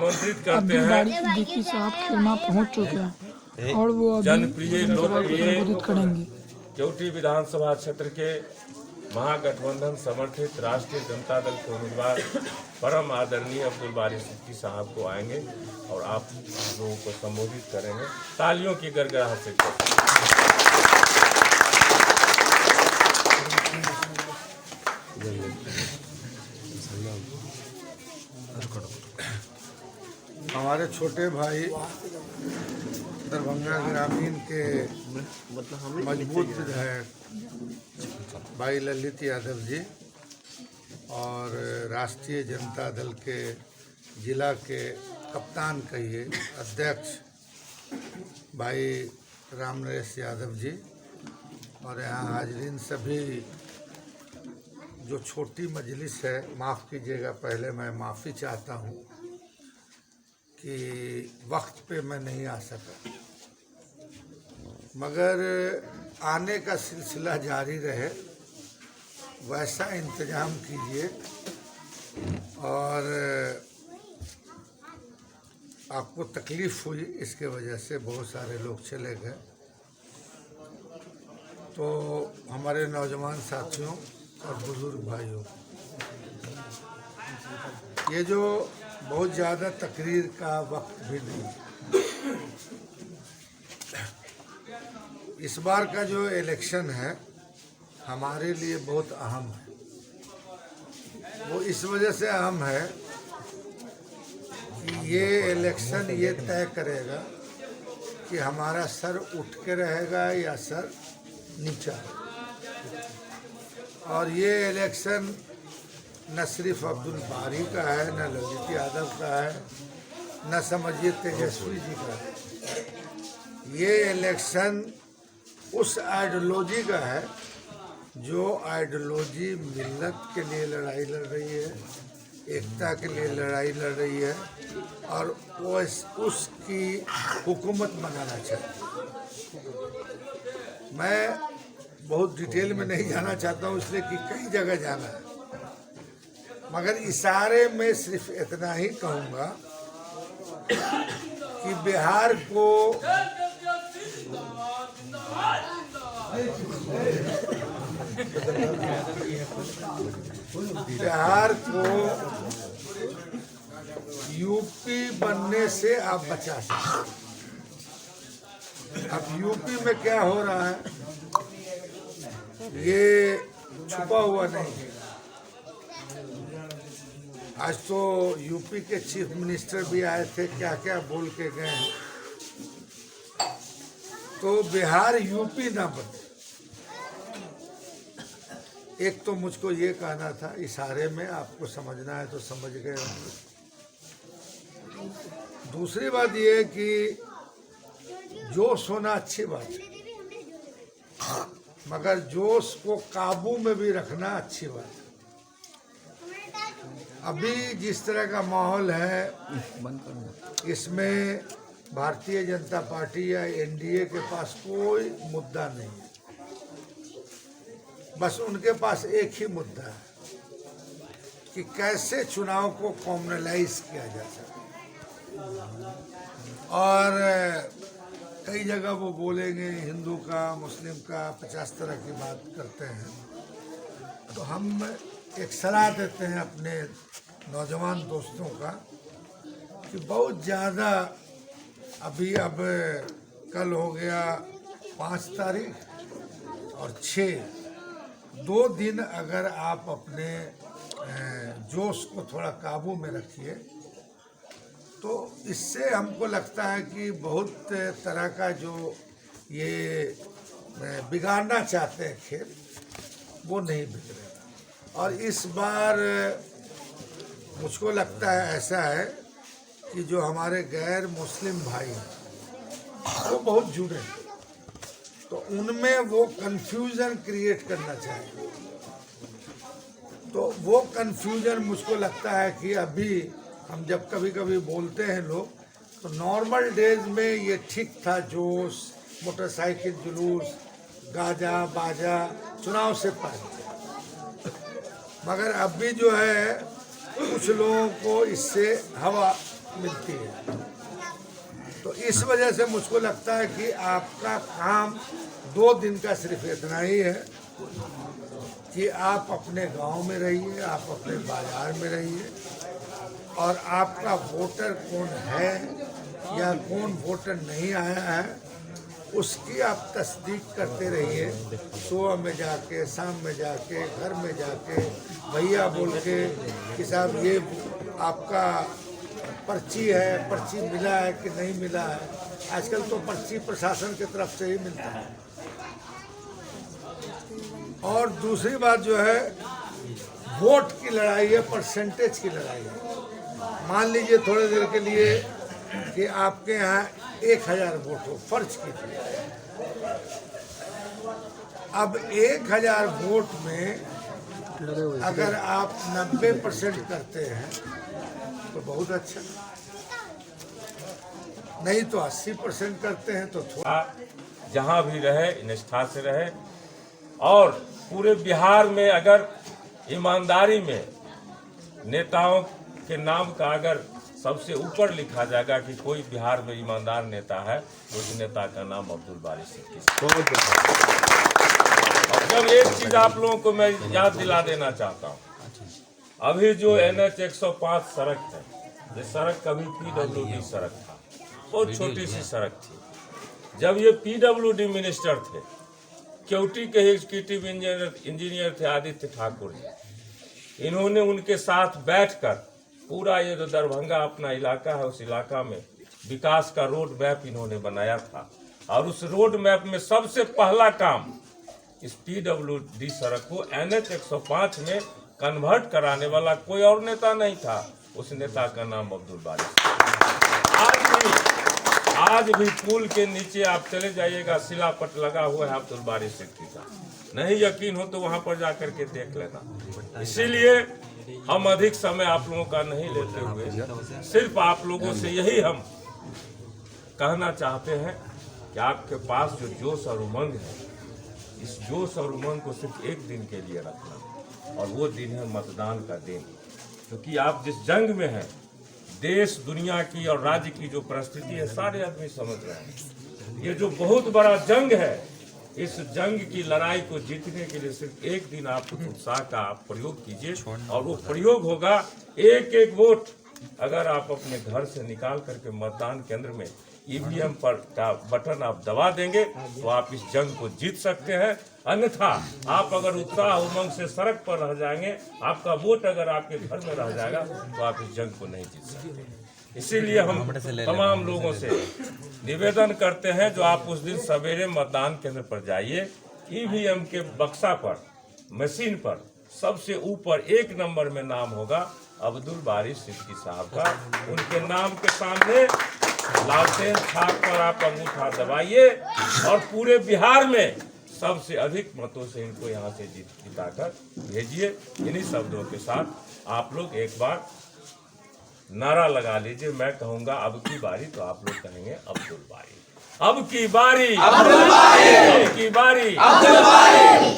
आमंत्रित करते हैं। डिकी साहब खेलना पहुंच चुके हैं और वो अभी जनप्रिय लोकप्रिय संबोधित करेंगे। केवटी विधानसभा क्षेत्र के महागठबंधन समर्थित राष्ट्रीय जनता दल के उम्मीदवार परम आदरणीय अब्दुल बारी सिद्दीकी साहब को आएंगे और आप लोगों को संबोधित करेंगे। तालियों की गड़गड़ाहट से हमारे छोटे भाई दरभंगा ग्रामीण के मजबूत विधायक भाई ललित यादव जी और राष्ट्रीय जनता दल के जिला के कप्तान कहिए अध्यक्ष भाई रामनरेश यादव जी और यहाँ हाजरीन सभी, जो छोटी मजलिस है, माफ़ कीजिएगा, पहले मैं माफ़ी चाहता हूँ कि वक्त पे मैं नहीं आ सका, मगर आने का सिलसिला जारी रहे वैसा इंतज़ाम कीजिए। और आपको तकलीफ़ हुई इसके वजह से बहुत सारे लोग चले गए, तो हमारे नौजवान साथियों और बुज़ुर्ग भाइयों, ये जो बहुत ज़्यादा तकरीर का वक्त भी नहीं, इस बार का जो इलेक्शन है हमारे लिए बहुत अहम है। वो इस वजह से अहम है कि ये इलेक्शन ये तय करेगा कि हमारा सर उठ के रहेगा या सर नीचा। और ये इलेक्शन न सिर्फ अब्दुल बारी का है, न ललित यादव का है, न समझिए तेजस्वी जी का है। ये इलेक्शन उस आइडियोलॉजी का है जो आइडियोलॉजी मिल्लत के लिए लड़ाई लड़ रही है, एकता के लिए लड़ाई लड़ रही है और वो उसकी हुकूमत बनाना चाहती है। मैं बहुत डिटेल में नहीं जाना चाहता हूँ इसलिए कि कई जगह जाना है, मगर इशारे में सिर्फ इतना ही कहूँगा कि बिहार को यूपी बनने से आप बचा सकते। अब यूपी में क्या हो रहा है ये छुपा हुआ नहीं है। आज तो यूपी के चीफ मिनिस्टर भी आए थे, क्या क्या बोल के गए हैं। तो बिहार यूपी ना बने, एक तो मुझको ये कहना था, इशारे में आपको समझना है तो समझ गए। दूसरी बात ये है कि जोश होना अच्छी बात है, मगर जोश को काबू में भी रखना अच्छी बात है। अभी जिस तरह का माहौल है इसमें भारतीय जनता पार्टी या एनडीए के पास कोई मुद्दा नहीं है, बस उनके पास एक ही मुद्दा है कि कैसे चुनाव को कॉमनलाइज किया जा सके। और कई जगह वो बोलेंगे हिंदू का, मुस्लिम का, 50 तरह की बात करते हैं। तो हम एक सलाह देते हैं अपने नौजवान दोस्तों का कि बहुत ज़्यादा अभी अब कल हो गया 5 तारीख और 6, 2 दिन अगर आप अपने जोश को थोड़ा काबू में रखिए तो इससे हमको लगता है कि बहुत तरह का जो ये बिगाड़ना चाहते हैं खेल वो नहीं बिगड़ेगा। और इस बार मुझको लगता है ऐसा है कि जो हमारे गैर मुस्लिम भाई हैं वो बहुत जुड़े हैं, तो उनमें वो कंफ्यूजन क्रिएट करना चाहिए। तो वो कंफ्यूजन मुझको लगता है कि अभी हम जब कभी कभी बोलते हैं लोग, तो नॉर्मल डेज में ये ठीक था, जोश, मोटरसाइकिल जुलूस, गाजा बाजा चुनाव से पहले। मगर अभी जो है कुछ लोगों को इससे हवा मिलती है। तो इस वजह से मुझको लगता है कि आपका काम 2 दिन का सिर्फ इतना ही है कि आप अपने गांव में रहिए, आप अपने बाजार में रहिए, और आपका वोटर कौन है या कौन वोटर नहीं आया है उसकी आप तस्दीक करते रहिए। सुबह में जाके, शाम में जाके, घर में जाके भैया बोल के कि साहब ये आपका पर्ची है, पर्ची मिला है कि नहीं मिला है। आजकल तो पर्ची प्रशासन की तरफ से ही मिलता है। और दूसरी बात जो है, वोट की लड़ाई है, परसेंटेज की लड़ाई है। मान लीजिए थोड़ी देर के लिए कि आपके यहाँ 1000 वोट हो, फर्ज कीजिए। अब 1000 वोट में अगर आप 90% करते हैं तो बहुत अच्छा, नहीं तो 80% करते हैं तो थोड़ा। जहाँ भी रहे निष्ठा से रहे, और पूरे बिहार में अगर ईमानदारी में नेताओं के नाम का अगर सबसे ऊपर लिखा जाएगा कि कोई बिहार में ईमानदार नेता है तो उस नेता का नाम अब्दुल बारी सिद्दीकी। और जब एक चीज आप लोगों को मैं याद दिला देना चाहता हूँ, अभी जो NH 105 सड़क है, ये सड़क कभी PWD सड़क था, बहुत छोटी सी सड़क थी। जब ये PWD मिनिस्टर थे, केवटी के एग्जीक्यूटिव इंजीनियर थे आदित्य ठाकुर जी, इन्होंने उनके साथ बैठकर पूरा ये जो दरभंगा अपना इलाका है उस इलाका में विकास का रोड मैप इन्होंने बनाया था। और उस रोड मैप में सबसे पहला काम इस PWD सड़क को NH 105 में कन्वर्ट कराने वाला कोई और नेता नहीं था, उस नेता का नाम अब्दुल बारी। आज भी पुल के नीचे आप चले जाइएगा, शिलापट लगा हुआ है अब्दुल बारी सिद्दीकी का। नहीं यकीन हो तो वहां पर जाकर के देख लेना। इसीलिए हम अधिक समय आप लोगों का नहीं लेते हुए सिर्फ आप लोगों से यही हम कहना चाहते हैं कि आपके पास जो जोश और उमंग है, इस जोश और उमंग को सिर्फ एक दिन के लिए रखना, और वो दिन है मतदान का दिन। क्योंकि आप जिस जंग में हैं, देश दुनिया की और राज्य की जो परिस्थिति है सारे आदमी समझ रहे हैं। ये जो बहुत बड़ा जंग है, इस जंग की लड़ाई को जीतने के लिए सिर्फ एक दिन आप उत्साह का आप प्रयोग कीजिए, और वो प्रयोग होगा एक एक वोट अगर आप अपने घर से निकाल करके मतदान केंद्र में EVM पर का बटन आप दबा देंगे तो आप इस जंग को जीत सकते हैं। अन्यथा आप अगर उत्साह उमंग से सड़क पर रह जाएंगे, आपका वोट अगर आपके घर में रह जाएगा तो आप इस जंग को नहीं जीत सकते। इसीलिए हम तमाम लोगों से निवेदन करते हैं, जो आप उस दिन सवेरे मतदान केंद्र पर जाइए, EVM के बक्सा पर, मशीन पर सबसे ऊपर 1 नंबर में नाम होगा अब्दुल बारी सिद्दीकी साहब का। उनके नाम के सामने लालटेन छाप पर आप अंगूठा दबाइए, और पूरे बिहार में सबसे अधिक मतों से इनको यहाँ से जिताकर भेजिए। इन्हीं शब्दों के साथ आप लोग एक बार नारा लगा लीजिए। मैं कहूंगा अब की बारी, तो आप लोग कहेंगे अब्दुल बारी। अब की बारी, अब की बारी, अब्दुल बारी।